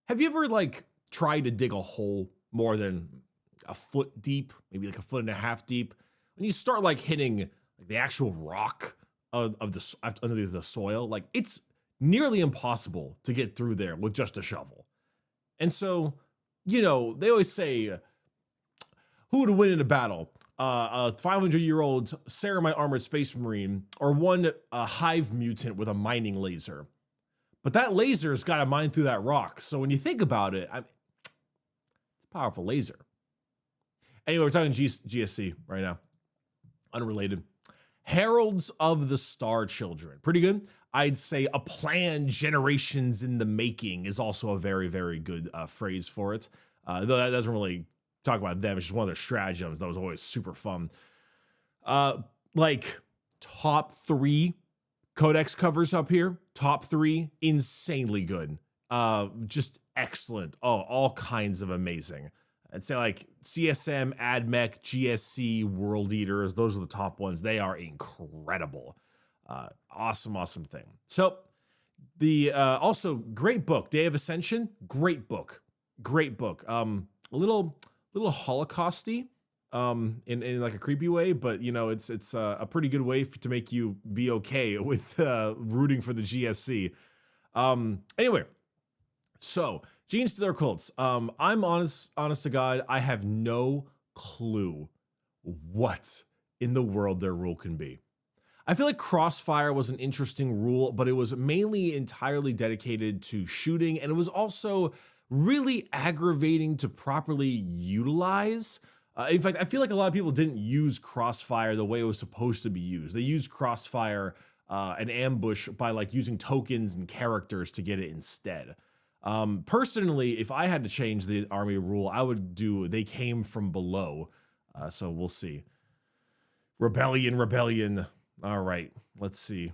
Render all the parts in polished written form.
Have you ever like tried to dig a hole more than a foot deep, maybe like a foot and a half deep? When you start like hitting like the actual rock of under the soil, like it's nearly impossible to get through there with just a shovel. And so, they always say, who would win in a battle? A 500-year-old ceramite armored space marine or one hive mutant with a mining laser. But that laser's got to mine through that rock. So when you think about it, it's a powerful laser. Anyway, we're talking GSC right now. Unrelated. Heralds of the Star Children. Pretty good. I'd say a plan generations in the making is also a very, very good phrase for it. Though that doesn't really talk about them. It's just one of their stratagems that was always super fun. Like top 3 codex covers up here. Top 3, insanely good. Just excellent. Oh, all kinds of amazing. I'd say like CSM, AdMech, GSC, World Eaters. Those are the top ones. They are incredible. Awesome thing. So the also great book, Day of Ascension. Great book. A little Holocausty. In like a creepy way, but it's a pretty good way to make you be okay with rooting for the GSC. Anyway, so Genestealer Cults. I'm honest to God, I have no clue what in the world their rule can be. I feel like Crossfire was an interesting rule, but it was mainly entirely dedicated to shooting, and it was also really aggravating to properly utilize. In fact, I feel like a lot of people didn't use Crossfire the way it was supposed to be used. They used Crossfire and Ambush by like using tokens and characters to get it instead. Personally, if I had to change the army rule, I would do They Came From Below. So we'll see. Rebellion. All right, let's see.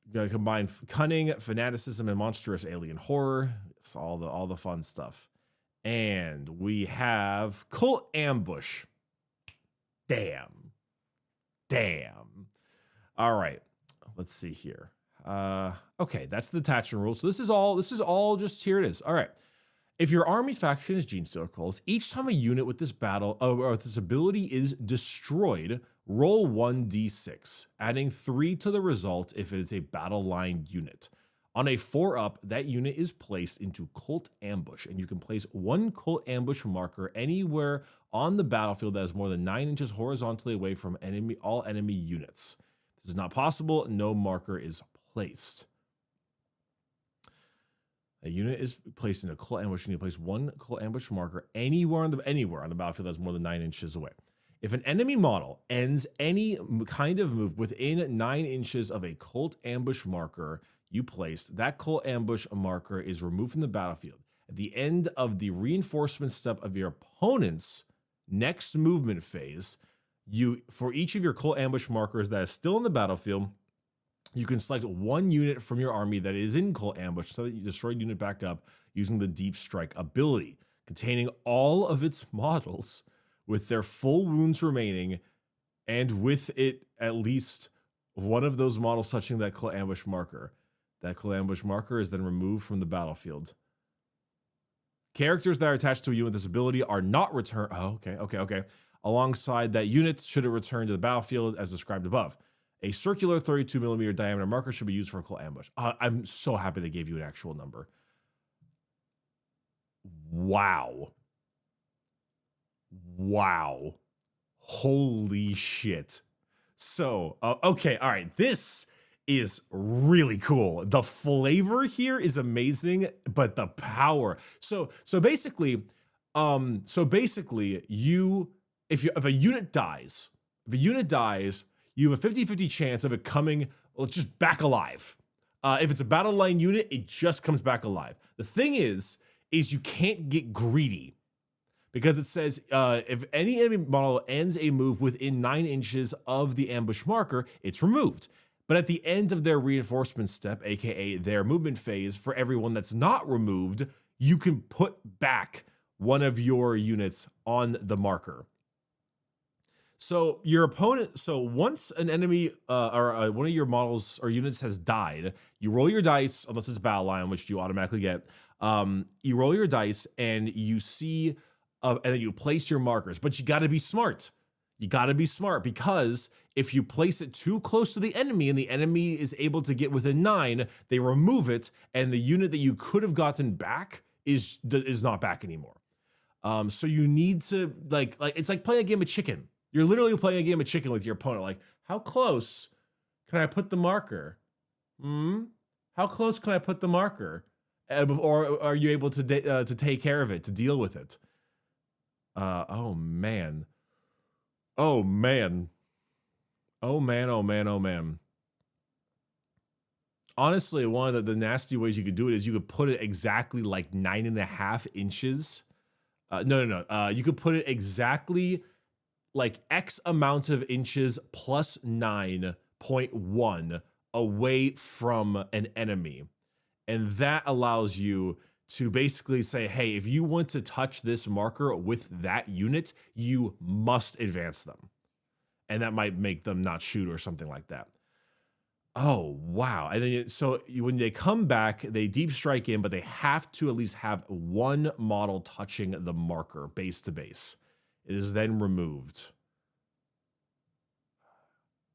You gotta combine cunning, fanaticism, and monstrous alien horror. It's all the fun stuff. And we have Cult Ambush. Damn. All right, let's see here. Okay, that's the attachment rule. So this is all just, here it is. All right. If your army faction is Genestealer Cults, each time a unit with this this ability is destroyed, roll 1d6, adding 3 to the result if it is a battle line unit. On a 4-up, that unit is placed into Cult Ambush, and you can place 1 Cult Ambush marker anywhere on the battlefield that is more than 9 inches horizontally away from all enemy units. If this is not possible, no marker is placed. A unit is placed in a Cult Ambush, and you place 1 Cult Ambush marker anywhere on the battlefield that's more than 9 inches away. If an enemy model ends any kind of move within 9 inches of a Cult Ambush marker you placed, that Cult Ambush marker is removed from the battlefield. At the end of the reinforcement step of your opponent's next movement phase, for each of your Cult Ambush markers that is still in the battlefield, you can select 1 unit from your army that is in Cult Ambush so that you destroy unit back up using the Deep Strike ability, containing all of its models with their full wounds remaining, and with it at least one of those models touching that Cult Ambush marker. That Cult Ambush marker is then removed from the battlefield. Characters that are attached to a unit with this ability are not returned. Oh, okay. Alongside that unit, should it return to the battlefield as described above. A circular 32mm diameter marker should be used for a Cult Ambush. I'm so happy they gave you an actual number. Wow. Holy shit. So, okay, all right. This is really cool. The flavor here is amazing, but the power. So basically, if a unit dies, you have a 50-50 chance of it coming, just back alive. If it's a battle line unit, it just comes back alive. The thing is you can't get greedy, because it says if any enemy model ends a move within 9 inches of the ambush marker, it's removed. But at the end of their reinforcement step, aka their movement phase, for everyone that's not removed, you can put back one of your units on the marker. So your opponent, once an enemy or one of your models or units has died, you roll your dice, unless it's battle line, which you automatically get. You roll your dice and you see, and then you place your markers, but you got to be smart. You got to be smart, because if you place it too close to the enemy and the enemy is able to get within 9, they remove it, and the unit that you could have gotten back is not back anymore. So you need to like it's like playing a game of chicken. You're literally playing a game of chicken with your opponent. Like, how close can I put the marker? How close can I put the marker? Or are you able to take care of it, to deal with it? Oh man. Oh man. Oh man, oh man, oh man. Honestly, one of the nasty ways you could do it is you could put it exactly like 9.5 inches. No. You could put it exactly like X amount of inches plus 9.1 away from an enemy. And that allows you to basically say, hey, if you want to touch this marker with that unit, you must advance them. And that might make them not shoot or something like that. Oh, wow. And then when they come back, they deep strike in, but they have to at least have one model touching the marker base to base. It is then removed.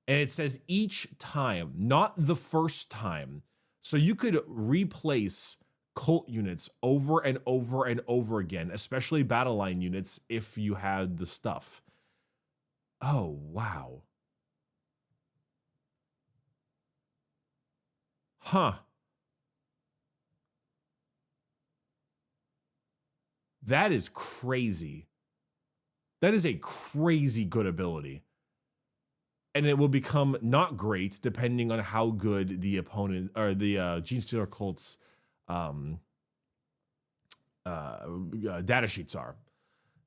And it says each time, not the first time. So you could replace cult units over and over and over again, especially battle line units, if you had the stuff. Oh, wow. Huh. That is crazy. That is a crazy good ability. And it will become not great depending on how good the opponent or the Genestealer Cults data sheets are.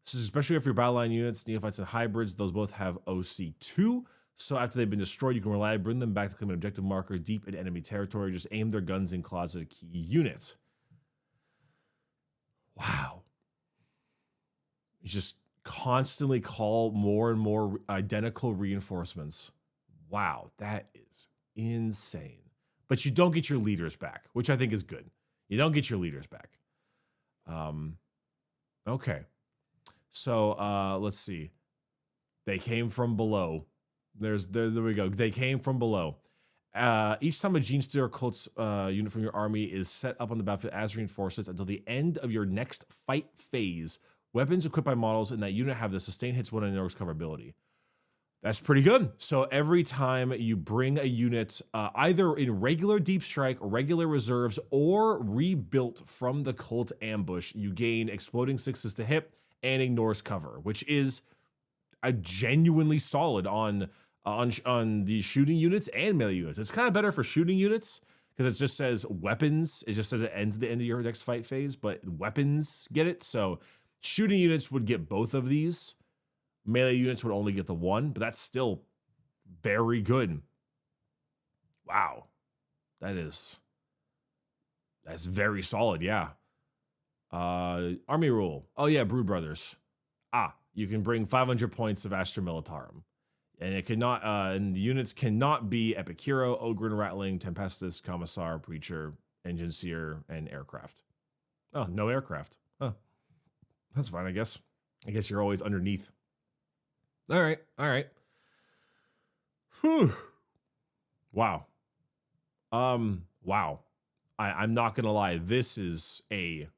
This is especially if your battle line units, neophytes, and hybrids, those both have OC2. So after they've been destroyed, you can reliably bring them back to claim an objective marker deep in enemy territory. Just aim their guns in closet a key unit. Wow. You just constantly call more and more identical reinforcements. Wow, that is insane. But you don't get your leaders back, which I think is good. You don't get your leaders back. Okay. So let's see. They came from below. There we go. They came from below. Each time a Genestealer Cults unit from your army is set up on the battlefield as reinforcements until the end of your next fight phase, weapons equipped by models in that unit have the sustain hits one and no cover ability. That's pretty good. So every time you bring a unit, either in regular deep strike, regular reserves, or rebuilt from the cult ambush, you gain exploding 6s to hit and ignores cover, which is a genuinely solid on the shooting units and melee units. It's kind of better for shooting units because it just says weapons. It just says it ends at the end of your next fight phase, but weapons get it. So shooting units would get both of these. Melee units would only get the one, but that's still very good. Wow. That's very solid, yeah. Army rule. Oh yeah, Brood Brothers. You can bring 500 points of Astra Militarum. And it cannot, and the units cannot be Epic Hero, Ogren, Rattling, Tempestus, Commissar, Preacher, Engine Seer, and Aircraft. Oh, no aircraft. Oh, that's fine, I guess. I guess you're always underneath. All right. Whew. Wow. Wow. I'm not gonna lie. This is a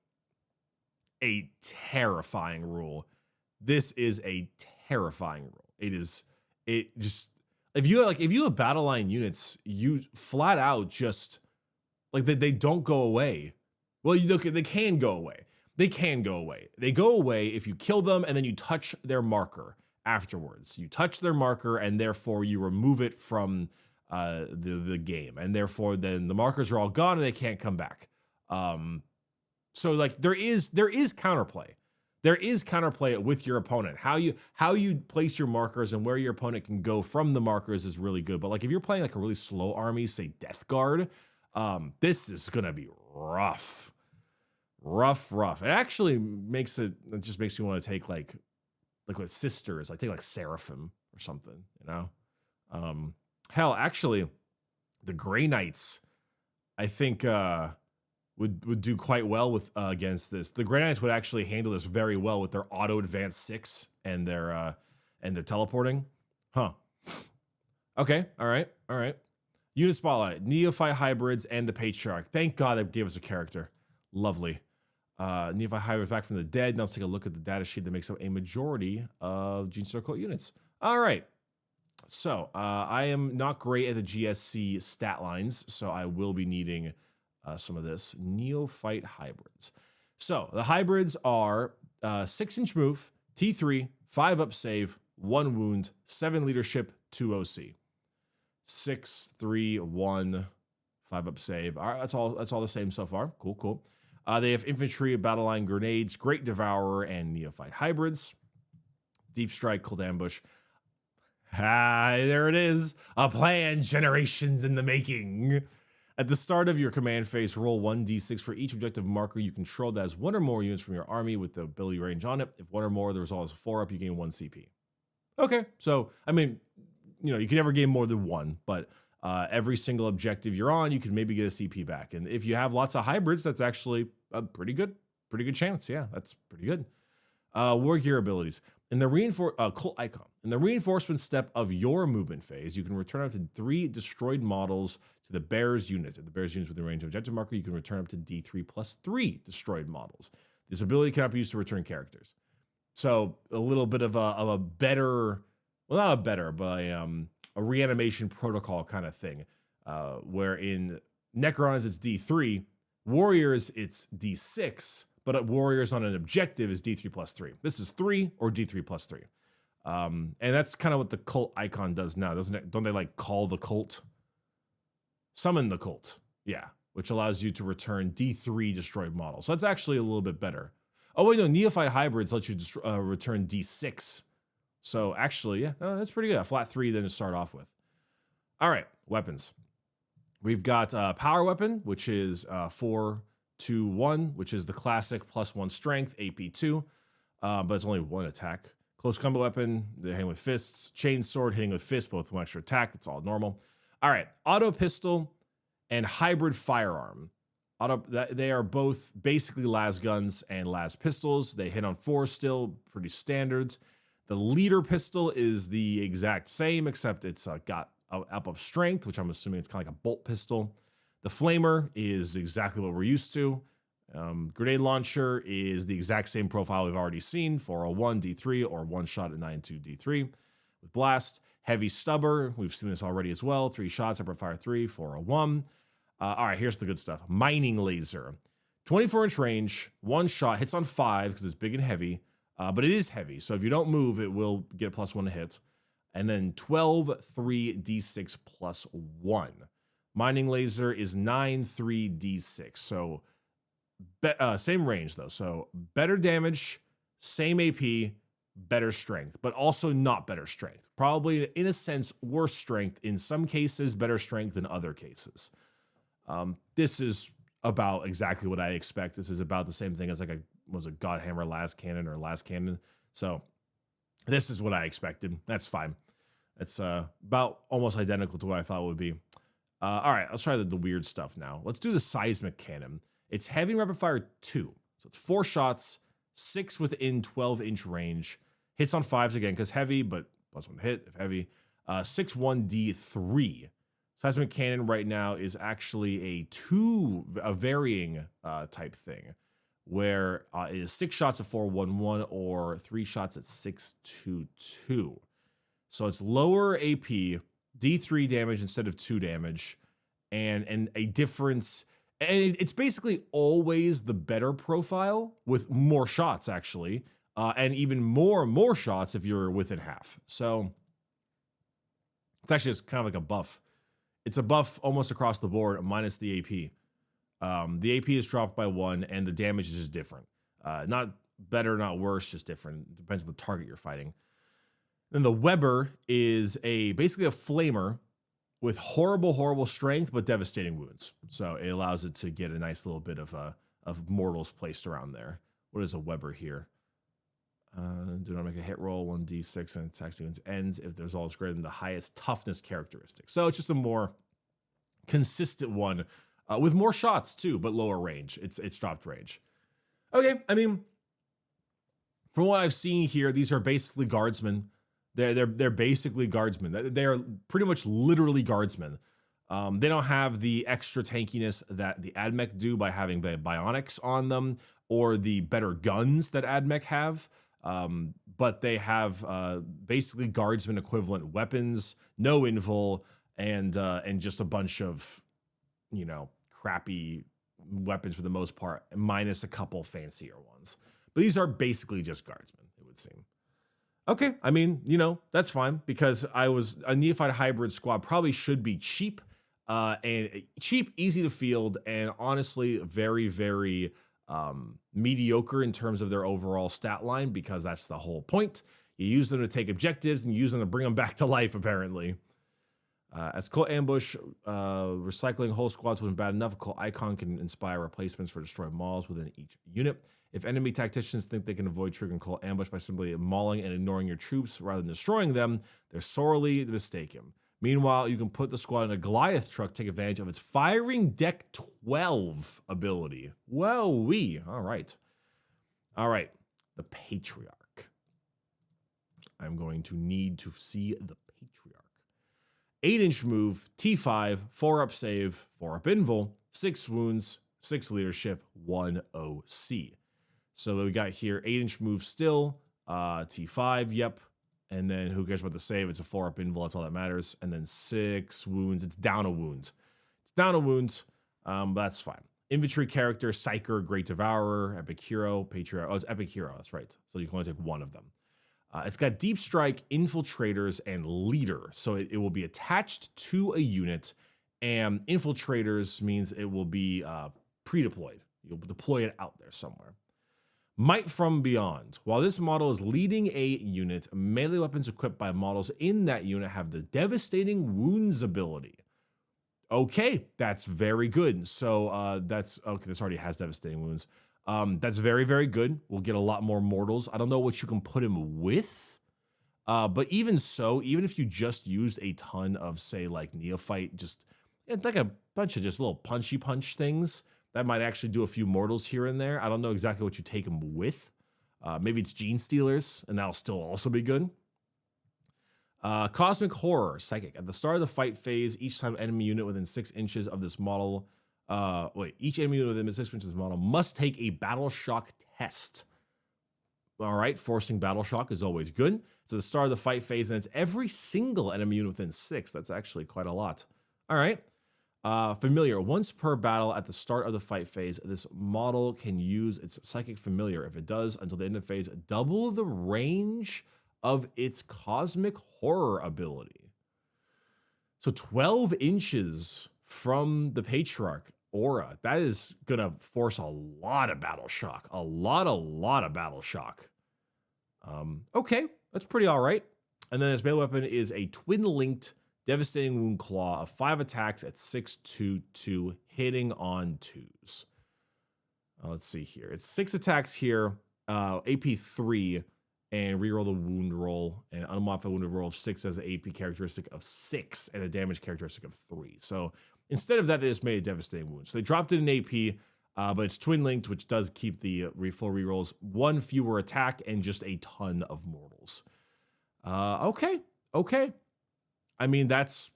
terrifying rule. This is a terrifying rule. If you have battle line units, you flat out just like they don't go away. Well, they can go away. They go away if you kill them and then you touch their marker afterwards. You touch their marker and therefore you remove it from the game, and therefore then the markers are all gone and they can't come back. So like there is counterplay. There is counterplay with your opponent. How you place your markers and where your opponent can go from the markers is really good. But like if you're playing like a really slow army, say Death Guard, this is gonna be rough. It actually just makes me want to take like with sisters, take like Seraphim or something, you know? Hell, actually, the Grey Knights, I think would do quite well with against this. The Grey Knights would actually handle this very well with their auto advance 6 and their teleporting. Huh. Okay. All right. Unit Spotlight, Neophyte Hybrids, and the Patriarch. Thank God they gave us a character. Lovely. Neophyte Hybrids back from the dead. Now let's take a look at the data sheet that makes up a majority of Genestealer Cult units. All right. So I am not great at the GSC stat lines, so I will be needing some of this. Neophyte Hybrids. So the hybrids are 6-inch move, T3, 5 up save, 1 wound, 7 leadership, 2 OC. 6, 3, 1, 5 up save. All right, that's all the same so far. Cool. They have infantry, battle line grenades, Great Devourer, and Neophyte Hybrids. Deep Strike, Cold Ambush. There it is. A plan, generations in the making. At the start of your command phase, roll 1d6 for each objective marker you control that has 1 or more units from your army with the ability range on it. If 1 or more, the result is a 4-up, you gain 1 CP. Okay, so, I mean, you can never gain more than 1, but every single objective you're on, you can maybe get a CP back. And if you have lots of hybrids, that's actually a pretty good chance. Yeah, that's pretty good. War gear abilities. In the Cult Icon. In the reinforcement step of your movement phase, you can return up to 3 destroyed models to the Bear's unit. If the Bear's unit is within range of objective marker, you can return up to D3 plus 3 destroyed models. This ability cannot be used to return characters. So a little bit of a better, well, not a better, but a reanimation protocol kind of thing. Where in Necrons it's D3, Warriors it's D6, but Warriors on an objective is D3 plus 3. This is 3 or D3 plus 3. And that's kind of what the Cult Icon does now, doesn't it? Don't they like call the cult? Summon the cult. Yeah. Which allows you to return D3 destroyed models. So that's actually a little bit better. Oh, wait, no. Neophyte Hybrids let you return D6. So actually, yeah, that's pretty good. A flat 3 then to start off with. All right. Weapons. We've got Power Weapon, which is 4, 2, 1, which is the classic +1 strength, AP 2, but it's only 1 attack. Close combat weapon, they're hitting with fists. Chain sword, hitting with fists, both 1 extra attack. That's all normal. All right, auto pistol and hybrid firearm. They are both basically las guns and las pistols. They hit on 4 still, pretty standard. The leader pistol is the exact same, except it's got up strength, which I'm assuming it's kind of like a bolt pistol. The flamer is exactly what we're used to. Grenade launcher is the exact same profile we've already seen, 401 D3 or 1 shot at 9.2 D3 with blast. Heavy stubber, we've seen this already as well, 3 shots, upper fire 3, 401. All right, here's the good stuff. Mining laser, 24-inch range, 1 shot, hits on 5 because it's big and heavy, but it is heavy, so if you don't move, it will get a +1 to hit. And then 12, 3, D6 plus 1. Mining laser is 9, 3, D6. So same range though. So better damage, same AP, better strength, but also not better strength. Probably in a sense, worse strength in some cases, better strength in other cases. This is about exactly what I expect. This is about the same thing as like a Godhammer last cannon. So this is what I expected. That's fine. It's about almost identical to what I thought it would be. All right, let's try the weird stuff now. Let's do the seismic cannon. It's heavy rapid fire 2. So it's 4 shots, 6 within 12-inch range. Hits on 5s again because heavy, but +1 hit if heavy. 6-1D3. Seismic cannon right now is actually a varying type thing, where it is 6 shots at 4-1-1 or 3 shots at 6-2-2. So it's lower AP, D3 damage instead of 2 damage, and a difference. And it's basically always the better profile with more shots, actually, and even more shots if you're within half. So it's actually just kind of like a buff. It's a buff almost across the board, minus the AP. The AP is dropped by 1, and the damage is just different. Not better, not worse, just different. Depends on the target you're fighting. Then the Weber is basically a flamer with horrible strength, but devastating wounds. So it allows it to get a nice little bit of mortals placed around there. What is a Weber here? Do not make a hit roll, 1d6, and attacks wounds ends if the result is greater than the highest toughness characteristic. So it's just a more consistent one with more shots too, but lower range. It's dropped range. Okay, I mean, from what I've seen here, these are basically guardsmen. They're basically guardsmen. They are pretty much literally guardsmen. They don't have the extra tankiness that the AdMech do by having the bionics on them or the better guns that AdMech have. But they have basically guardsman equivalent weapons, no invul, and just a bunch of, you know, crappy weapons for the most part, minus a couple fancier ones. But these are basically just guardsmen, it would seem. Okay, I mean, you know, that's fine, because a Neophyte hybrid squad probably should be cheap, and cheap, easy to field, and honestly very, very mediocre in terms of their overall stat line, because that's the whole point. You use them to take objectives and use them to bring them back to life, apparently. As Cult Ambush, recycling whole squads wasn't bad enough. A Cult Icon can inspire replacements for destroyed models within each unit. If enemy tacticians think they can avoid triggering Cult Ambush by simply mauling and ignoring your troops rather than destroying them, they're sorely mistaken. Meanwhile, you can put the squad in a Goliath truck, take advantage of its Firing Deck 12 ability. Whoa-wee. All right. All right. The Patriarch. I'm going to need to see the Patriarch. 8-inch move, T5, 4-up save, 4-up invul, 6 wounds, 6 leadership, 1 OC. So we got here 8-inch move still, T5, yep. And then who cares about the save? It's a 4-up invul, that's all that matters. And then 6 wounds, it's down a wound. It's down a wound, but that's fine. Infantry character, Psyker, Great Devourer, Epic Hero, Patriarch. Oh, it's Epic Hero, that's right. So you can only take one of them. It's got Deep Strike, Infiltrators, and Leader. So it will be attached to a unit, and Infiltrators means it will be pre-deployed. You'll deploy it out there somewhere. Might from Beyond. While this model is leading a unit, melee weapons equipped by models in that unit have the Devastating Wounds ability. Okay, that's very good. So that's, okay, this already has Devastating Wounds. That's very, very good. We'll get a lot more mortals. I don't know what you can put him with, but even so, even if you just used a ton of, say, like Neophyte, just like a bunch of just little punchy punch things, that might actually do a few mortals here and there. I don't know exactly what you take him with. Maybe it's Genestealers, and that'll still also be good. Cosmic Horror, Psychic. At the start of the fight phase, each time enemy unit within 6 inches of this model, each enemy unit within 6 inches of this model must take a Battle Shock test. All right, forcing Battle Shock is always good. It's at the start of the fight phase, and it's every single enemy unit within 6. That's actually quite a lot. All right. Familiar. Once per battle at the start of the fight phase, this model can use its Psychic Familiar. If it does, until the end of phase, double the range of its Cosmic Horror ability. So 12 inches from the Patriarch aura. That is going to force a lot of Battle Shock. A lot of Battle Shock. Okay, that's pretty all right. And then its melee weapon is a twin-linked Devastating Wound Claw of 5 attacks at 6/2/2, hitting on 2s. Let's see here. It's 6 attacks here, AP 3, and reroll the wound roll, and unmodified wounded roll of 6 as an AP characteristic of 6 and a damage characteristic of 3. So instead of that, they just made a Devastating Wound. So they dropped it in AP, but it's twin linked, which does keep the full rerolls, 1 fewer attack, and just a ton of mortals. Okay. I mean, that's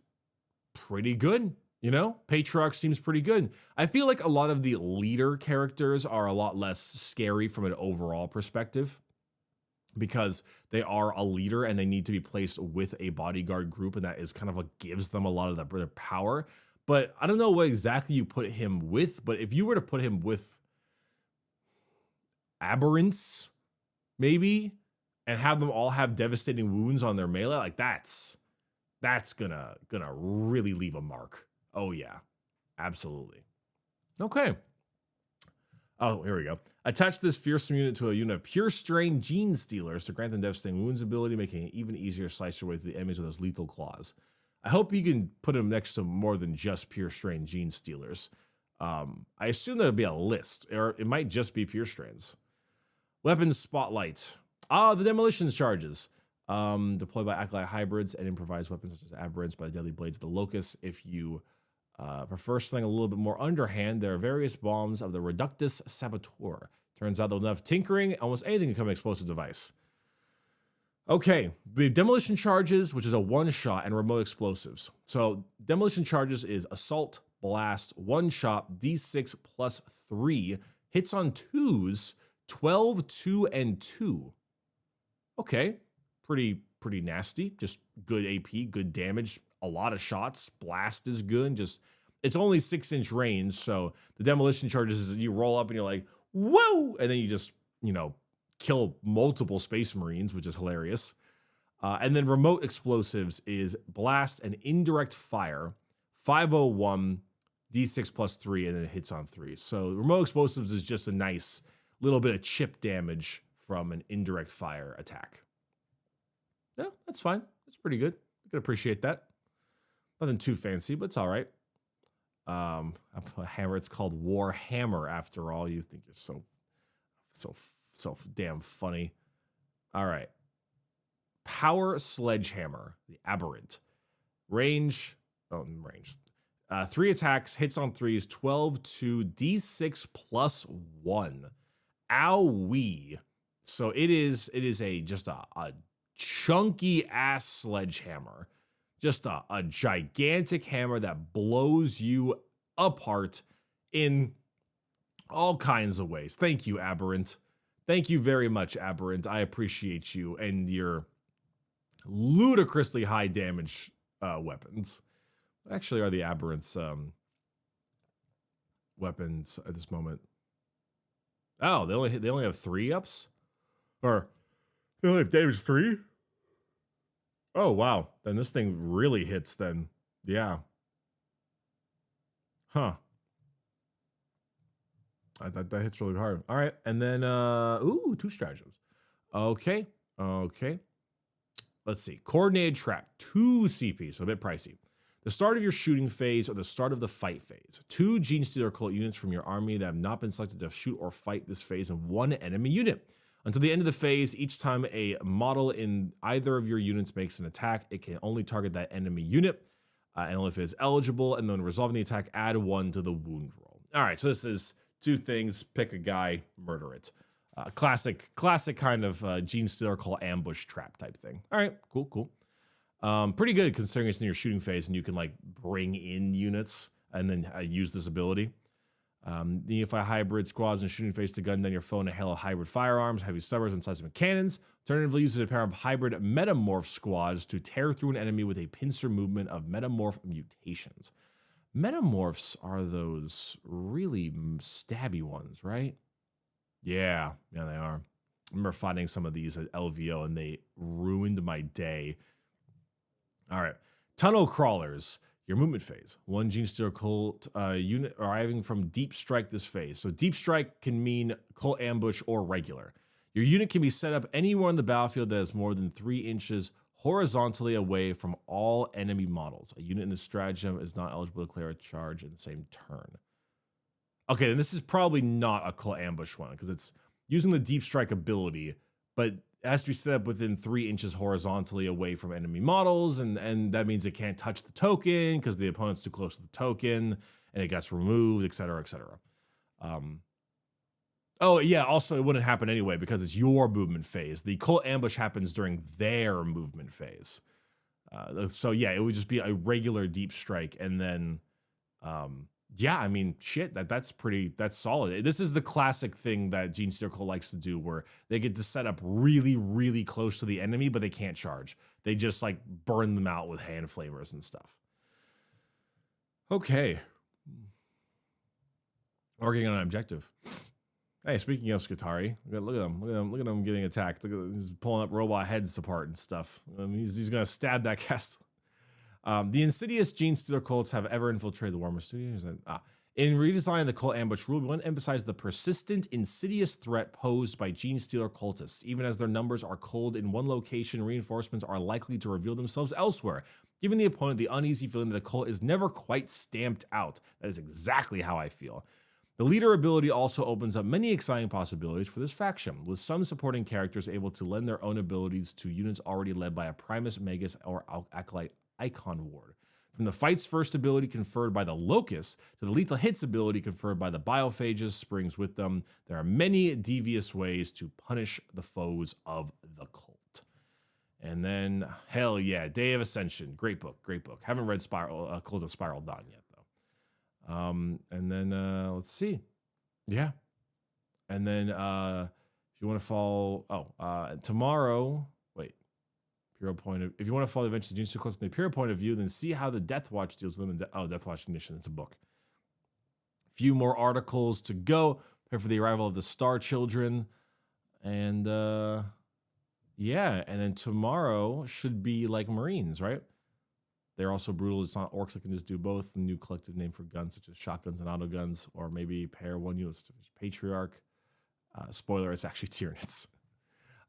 pretty good, you know? Patriarch seems pretty good. I feel like a lot of the leader characters are a lot less scary from an overall perspective because they are a leader and they need to be placed with a bodyguard group, and that is kind of what gives them a lot of their power. But I don't know what exactly you put him with, but if you were to put him with Aberrants, maybe, and have them all have Devastating Wounds on their melee, like that's gonna really leave a mark. Oh yeah, absolutely. Okay. Oh, here we go. Attach this fearsome unit to a unit of Pure Strain Genestealers to grant them Devastating Wounds ability, making it even easier to slice your way through the enemies with those lethal claws. I hope you can put them next to more than just Pure Strain Genestealers. I assume there'll be a list, or it might just be Pure Strains. Weapons Spotlight. The demolition charges. Deployed by Acolyte hybrids and improvised weapons such as Aberrants by the Deadly Blades of the Locust. If you But first thing, a little bit more underhand, there are various bombs of the Reductus Saboteur. Turns out they'll have tinkering, almost anything can become an explosive device. Okay, we have demolition charges, which is a one-shot, and remote explosives. So demolition charges is assault, blast, one-shot, d6 plus 3, hits on 2s, 12, 2, and 2. Okay, pretty nasty. Just good AP, good damage, a lot of shots. Blast is good. Just it's only 6-inch range, so the demolition charges is you roll up and you're like, whoa, and then you just kill multiple Space Marines, which is hilarious. And then remote explosives is blast and indirect fire, 501, d6 plus 3, and then it hits on 3. So remote explosives is just a nice little bit of chip damage from an indirect fire attack. Yeah, that's fine. That's pretty good. I can appreciate that. Nothing too fancy, but it's all right. A hammer. It's called Warhammer after all. You think you're so damn funny. All right. Power Sledgehammer, the Aberrant. Range. 3 attacks, hits on 3s, 12, 2, d6 plus 1. Owie. So it is just a chunky ass sledgehammer. Just a gigantic hammer that blows you apart in all kinds of ways. Thank you, Aberrant. Thank you very much, Aberrant. I appreciate you and your ludicrously high damage weapons. What actually are the Aberrant's weapons at this moment? Oh, they only have 3 ups? Or they only have damage 3? Oh, wow. Then this thing really hits then. Yeah. Huh. That hits really hard. All right. And then, 2 stratagems. Okay. Let's see. Coordinated trap, 2 CP, so a bit pricey. The start of your shooting phase or the start of the fight phase. 2 Genestealer Cult units from your army that have not been selected to shoot or fight this phase and 1 enemy unit. Until the end of the phase, each time a model in either of your units makes an attack, it can only target that enemy unit, and only if it is eligible, and then resolving the attack, add 1 to the wound roll. All right, so this is 2 things, pick a guy, murder it. Classic kind of Genestealer Cult ambush trap type thing. All right, cool. Pretty good considering it's in your shooting phase and you can like bring in units and then use this ability. Unify hybrid squads and shooting phase to gun down your foe in a hail of hybrid firearms, heavy stubbers, and seismic cannons. Alternatively, use a pair of hybrid metamorph squads to tear through an enemy with a pincer movement of metamorph mutations. Metamorphs are those really stabby ones, right? Yeah, they are. I remember fighting some of these at LVO and they ruined my day. All right. Tunnel crawlers, your movement phase. 1 Genestealer Cult unit arriving from Deep Strike this phase. So Deep Strike can mean Cult Ambush or regular. Your unit can be set up anywhere on the battlefield that is more than 3 inches horizontally away from all enemy models. A unit in the stratagem is not eligible to declare a charge in the same turn. Okay, then this is probably not a Cult Ambush one because it's using the Deep Strike ability, but it has to be set up within 3 inches horizontally away from enemy models, and that means it can't touch the token because the opponent's too close to the token, and it gets removed, etc., etc. Oh, yeah, also it wouldn't happen anyway because it's your movement phase. The Cult Ambush happens during their movement phase. So, yeah, it would just be a regular Deep Strike, and then... yeah, I mean, shit, that's solid. This is the classic thing that Genestealer Cult likes to do where they get to set up really, really close to the enemy, but they can't charge. They just like burn them out with hand flamers and stuff. Okay. Working on an objective. Hey, speaking of Skitarii, look at him getting attacked. He's pulling up robot heads apart and stuff. He's going to stab that castle. The insidious Genestealer Cults have ever infiltrated the Warhammer Studios. In redesigning the Cult Ambush rule, we want to emphasize the persistent, insidious threat posed by Genestealer Cultists. Even as their numbers are culled in one location, reinforcements are likely to reveal themselves elsewhere, giving the opponent the uneasy feeling that the cult is never quite stamped out. That is exactly how I feel. The leader ability also opens up many exciting possibilities for this faction, with some supporting characters able to lend their own abilities to units already led by a Primus Magus or Acolyte Icon Ward. From the Fight's first ability conferred by the Locust to the Lethal Hits ability conferred by the Biophages springs with them. There are many devious ways to punish the foes of the cult. And then, hell yeah, Day of Ascension. Great book, great book. Haven't read Cult of Spiral Dawn yet, though. And then, let's see. Yeah. And then, if you want to follow, tomorrow, wait. If you want to follow the adventures of Genestealer Cults from the Imperial point of view, then see how the Death Watch deals with them. Death Watch Ignition, it's a book. Few more articles to go. Prepare for the arrival of the Star Children. And, yeah, and then tomorrow should be like Marines, right? They're also brutal. It's not orcs that can just do both. The new collective name for guns, such as shotguns and autoguns, or maybe pair one units to Patriarch. Spoiler, it's actually Tyranids.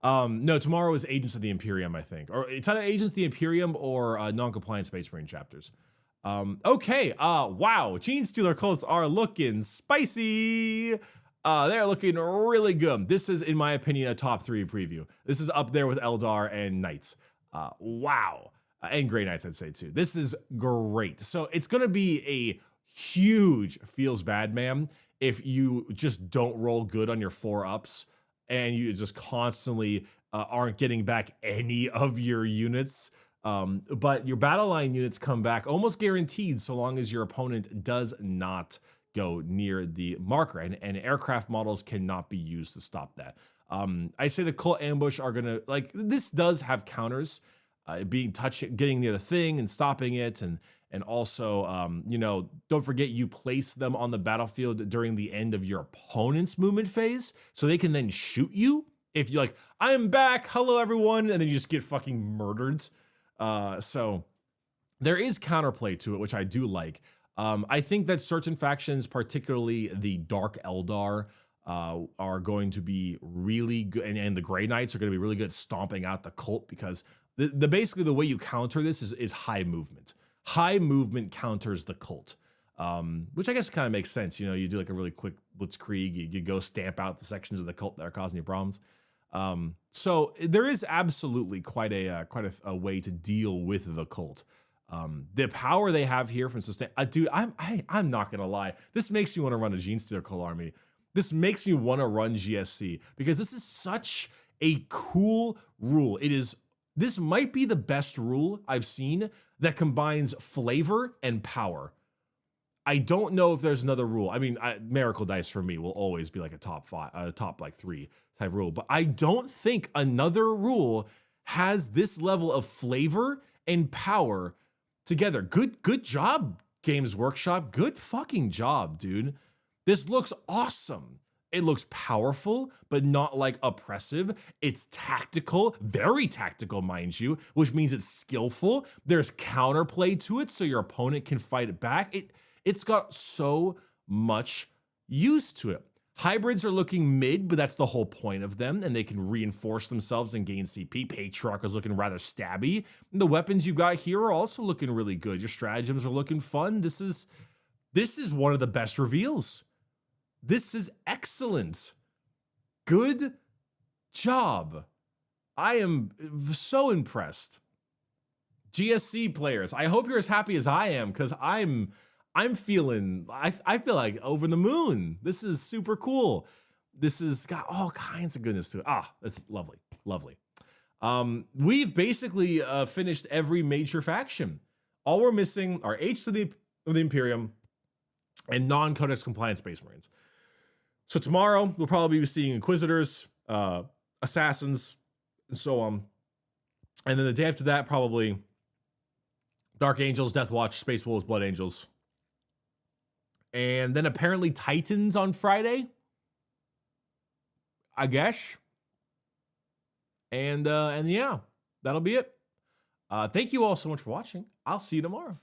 No, tomorrow is Agents of the Imperium, I think. Or it's either Agents of the Imperium or non-compliant Space Marine chapters. Okay, wow. Genestealer Cults are looking spicy. They're looking really good. This is, in my opinion, a top 3 preview. This is up there with Eldar and Knights. Wow. And Grey Knights, I'd say, too. This is great. So it's going to be a huge feels bad, man, if you just don't roll good on your 4-ups and you just constantly aren't getting back any of your units. But your battle line units come back almost guaranteed so long as your opponent does not go near the marker, and aircraft models cannot be used to stop that. I say the Cult Ambush are gonna, like, this does have counters, getting near the thing and stopping it, and also, you know, don't forget you place them on the battlefield during the end of your opponent's movement phase, so they can then shoot you. If you're like, I'm back, hello everyone, and then you just get fucking murdered. So there is counterplay to it, which I do like. I think that certain factions, particularly the Dark Eldar, are going to be really good, and the Grey Knights are going to be really good at stomping out the cult, because basically the way you counter this is high movement. High movement counters the cult, which I guess kind of makes sense. You know, you do like a really quick blitzkrieg, you go stamp out the sections of the cult that are causing you problems. So there is absolutely quite a way to deal with the cult. The power they have here from sustain, dude, I'm not gonna lie. This makes me want to run a Genestealer Cult army. This makes me want to run GSC, because this is such a cool rule. This might be the best rule I've seen that combines flavor and power. I don't know if there's another rule. I mean, Miracle Dice for me will always be like a top 3 type rule, but I don't think another rule has this level of flavor and power together. Good job, Games Workshop. Good fucking job, dude. This looks awesome. It looks powerful, but not like oppressive. It's tactical, very tactical, mind you, which means it's skillful. There's counterplay to it, so your opponent can fight it back. It's got so much use to it. Hybrids are looking mid, but that's the whole point of them, and they can reinforce themselves and gain CP. Patriarch is looking rather stabby. And the weapons you got here are also looking really good. Your stratagems are looking fun. This is one of the best reveals. This is excellent. Good job. I am so impressed. GSC players, I hope you're as happy as I am, because I feel like over the moon. This is super cool. This has got all kinds of goodness to it. That's lovely, lovely. We've basically finished every major faction. All we're missing are H to the Imperium and non-Codex compliant Space Marines. So tomorrow we'll probably be seeing Inquisitors, Assassins, and so on. And then the day after that, probably Dark Angels, Death Watch, Space Wolves, Blood Angels. And then apparently Titans on Friday, I guess. And yeah, that'll be it. Thank you all so much for watching. I'll see you tomorrow.